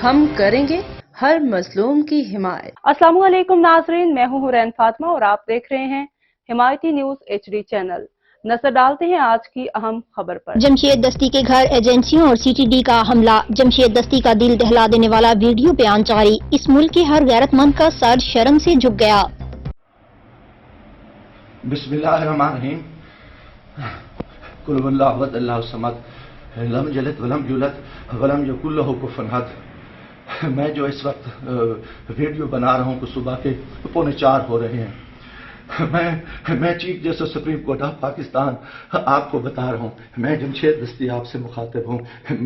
ہم کریں گے ہر مظلوم کی حمایت۔ السلام علیکم ناظرین، میں ہوں حورین فاطمہ اور آپ دیکھ رہے ہیں حمایتی نیوز HD چینل۔ نظر ڈالتے ہیں آج کی اہم خبر پر۔ جمشید دستی کے گھر ایجنسیوں اور CTD کا حملہ، جمشید دستی کا دل دہلا دینے والا ویڈیو بیان جاری، اس ملک کے ہر غیرت مند کا سر شرم سے جھک گیا۔ بسم اللہ الرحمن الرحیم، قل هو اللہ احد اللہ الصمد لم یلد ولم یولد ولم یکن لہ کفوا احد۔ میں جو اس وقت ویڈیو بنا رہا ہوں کہ صبح کے 3:45 ہو رہے ہیں، میں chief justice supreme court of Pakistan آپ کو بتا رہا ہوں، میں جمشید دستی آپ سے مخاطب ہوں،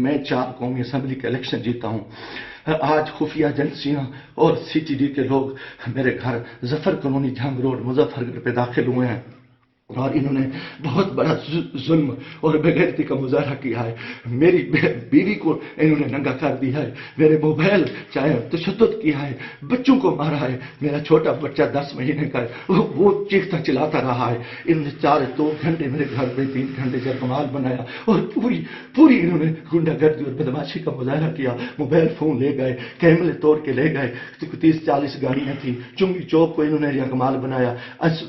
میں 4 قومی اسمبلی کا الیکشن جیتا ہوں۔ آج خفیہ ایجنسیاں اور CTD کے لوگ میرے گھر ظفر کالونی جھنگ روڈ مظفر گڑھ پہ داخل ہوئے ہیں اور انہوں نے بہت بڑا ظلم اور بے غیرتی کا مظاہرہ کیا ہے۔ میری بیوی کو انہوں نے ننگا کر دیا ہے، میرے موبائل چاہے تشدد کیا ہے، بچوں کو مارا ہے، میرا چھوٹا بچہ 10 مہینے کا ہے وہ چیختا چلاتا رہا ہے۔ انہوں نے 2 گھنٹے میرے گھر پہ 3 گھنٹے جرگمال بنایا اور پوری انہوں نے گنڈا گردی اور بدماشی کا مظاہرہ کیا۔ موبائل فون لے گئے، کیمرے توڑ کے لے گئے، 30-40 گاڑیاں تھیں، چنگی چوک کو انہوں نے یرغمال بنایا۔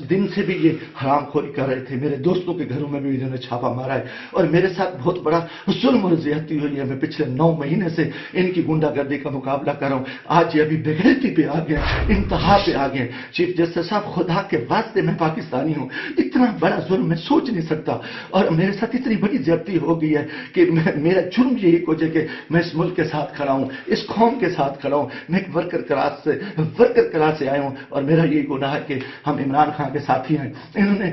دن سے بھی یہ حرام خوری کر رہے تھے، میرے دوستوں کے گھروں میں بھی انہوں نے چھاپا مارا ہے اور میرے ساتھ بہت بڑا ظلم اور زیادتی ہوئی ہے۔ میں پچھلے 9 مہینے سے ان کی گنڈا گردی کا مقابلہ کر رہا ہوں، آج یہ ابھی بے غیرتی پہ آ گئے، انتہا پہ آ گئے۔ چیف جسٹس صاحب، خدا کے واسطے میں پاکستانی ہوں، اتنا بڑا ظلم میں سوچ نہیں سکتا اور میرے ساتھ اتنی بڑی زیادتی ہو گئی ہے کہ میرا جرم یہی وجہ کہ میں اس ملک کے ساتھ کھڑا ہوں، اس قوم کے ساتھ کھڑا ہوں، میں ایک ورکر کلاس سے آیا ہوں اور میرا یہی گناہ ہے کہ ہم عمران خان کے ساتھی ہیں۔ انہوں نے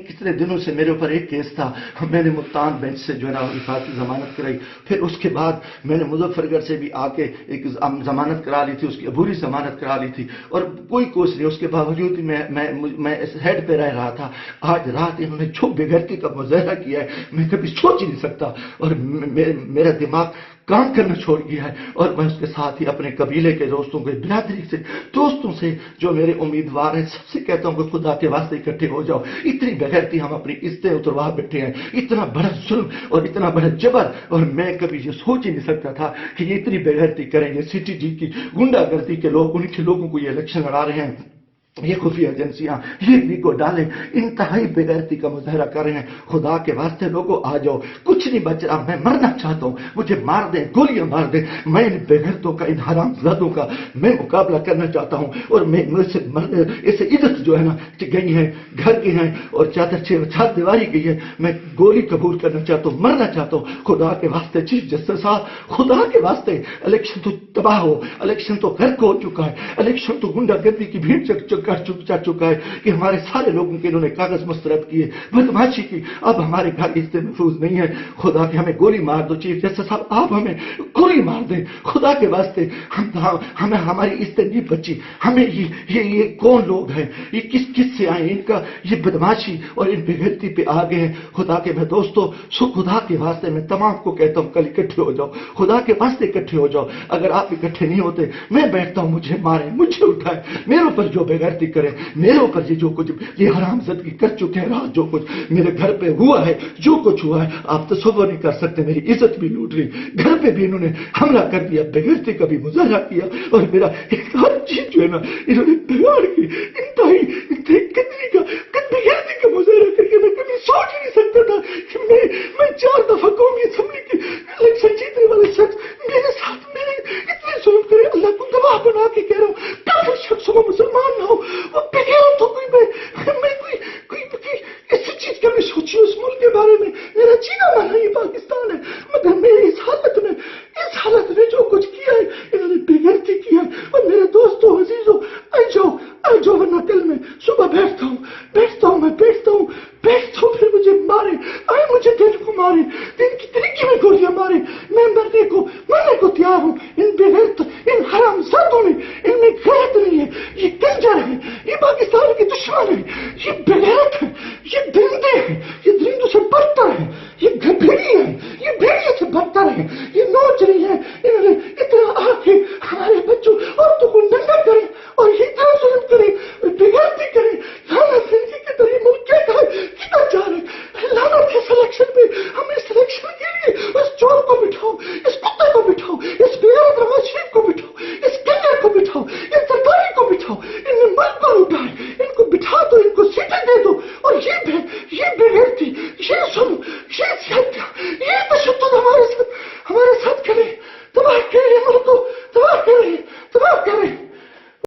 کتنے دنوں سے میرے اوپر ایک کیس تھا، میں نے ملتان بینچ سے جو ہے نا حفاظتی ضمانت کرائی، پھر اس کے بعد میں نے مظفر گڑھ سے بھی آ کے ایک ضمانت کرا لی تھی، اس کی عبوری ضمانت کرا لی تھی اور کوئی کوس نہیں، اس کے باوجود میں اس ہیڈ پہ رہ رہا تھا۔ آج رات انہوں نے جو بے غیرتی کا مظاہرہ کیا ہے میں کبھی سوچ ہی نہیں سکتا اور میرا دماغ کام کرنا چھوڑ گیا ہے اور میں اس کے ساتھ ہی اپنے قبیلے کے دوستوں کے برادری سے دوستوں سے جو میرے امیدوار ہیں سب سے کہتا ہوں کہ خدا کے واسطے اکٹھے ہو جاؤ۔ اتنی بغیرتی ہم اپنی عزتیں اتروا بیٹھے ہیں، اتنا بڑا ظلم اور اتنا بڑا جبر، اور میں کبھی یہ سوچ ہی نہیں سکتا تھا کہ یہ اتنی بغیرتی کریں گے۔ CTD کی گنڈا گردی کے لوگ، ان کے لوگوں کو یہ الیکشن لڑا رہے ہیں، یہ خفیہ ایجنسیاں یہ کو ڈالیں، انتہائی بے غیرتی کا مظاہرہ کر رہے ہیں۔ خدا کے واسطے لوگوں آ جاؤ، کچھ نہیں بچ رہا، میں مرنا چاہتا ہوں، مجھے مار دیں، گولیاں مار دیں، میں ان بے غیرتوں کا، ان حرام زادوں کا میں مقابلہ کرنا چاہتا ہوں اور میں اسے عزت جو ہے نا گئی ہے، گھر کی ہیں اور چادر دیواری گئی ہے، میں گولی قبول کرنا چاہتا ہوں، مرنا چاہتا ہوں۔ خدا کے واسطے چیف جسٹس صاحب، خدا کے واسطے، الیکشن تو تباہ ہو، الیکشن تو غرق ہو چکا ہے، الیکشن تو گنڈا گردی کی بھیڑ چڑھ چکا ہے کہ ہمارے سارے لوگوں کے انہوں نے کاغذ مسترد کیے، بدماشی کی، اب ہمارے گھر اس سے محفوظ نہیں ہے۔ خدا کے ہمیں گولی مار دو چیف جسٹس صاحب، آپ ہمیں گولی مار دیں خدا کے واسطے، ہمیں ہماری عزت نہیں بچی، ہمیں یہ کون لوگ ہیں، یہ کس سے آئے، ان کا یہ بدماشی اور ان بے غیرتی پہ آ گئے ہیں۔ خدا کے میں دوستوں، خدا کے واسطے میں تمام کو کہتا ہوں کل اکٹھے ہو جاؤ، خدا کے واسطے اکٹھے ہو جاؤ۔ اگر آپ اکٹھے نہیں ہوتے میں بیٹھتا ہوں، مجھے ماریں، مجھے اٹھائیں، میرے اوپر جو بے غیرتی کریں، میرے اوپر یہ جو کچھ یہ حرام زدگی کر چکے ہیں، رات جو کچھ میرے گھر پہ ہوا ہے، جو کچھ ہوا ہے آپ تصور نہیں کر سکتے، میری عزت بھی لوٹ رہی، گھر پہ بھی انہوں نے حملہ کر دیا، بے غیرتی کا بھی مظاہرہ کیا اور میرا ہر چیز جو ہے نا انہوں نے بگاڑ کی، انتہائی بے غیرتی کا مظاہرہ کر کے میں کبھی سوچ ہی نہیں سکتا تھا کہ میں 4 دفعہ قومی اسمبلی کی الیکشن جیتنے والے شخص میرے ساتھ میرے اتنے ظلم کرے۔ اللہ کو گواہ بنا کے کہہ رہا ہوں، کافر شخص ہو، مسلمان نہ ہو، وہ بغیر تو کوئی ایسی چیز کبھی سوچی اس ملک کے بارے میں، میرا جینا مرنا یہ پاکستان ہے، مگر میرے اس حالت میں جو کچھ کیا ہے انہوں نے بے غیرتی کیا ہے۔ اور میرے دوستوں عزیزوں، آ جاؤ ورنہ کل میں صبح بیٹھتا ہوں پھر مجھے مارے، مجھے دل کو مارے، دن کی طریقے میں گولیاں مارے، میں مرنے کو تیار ہوں،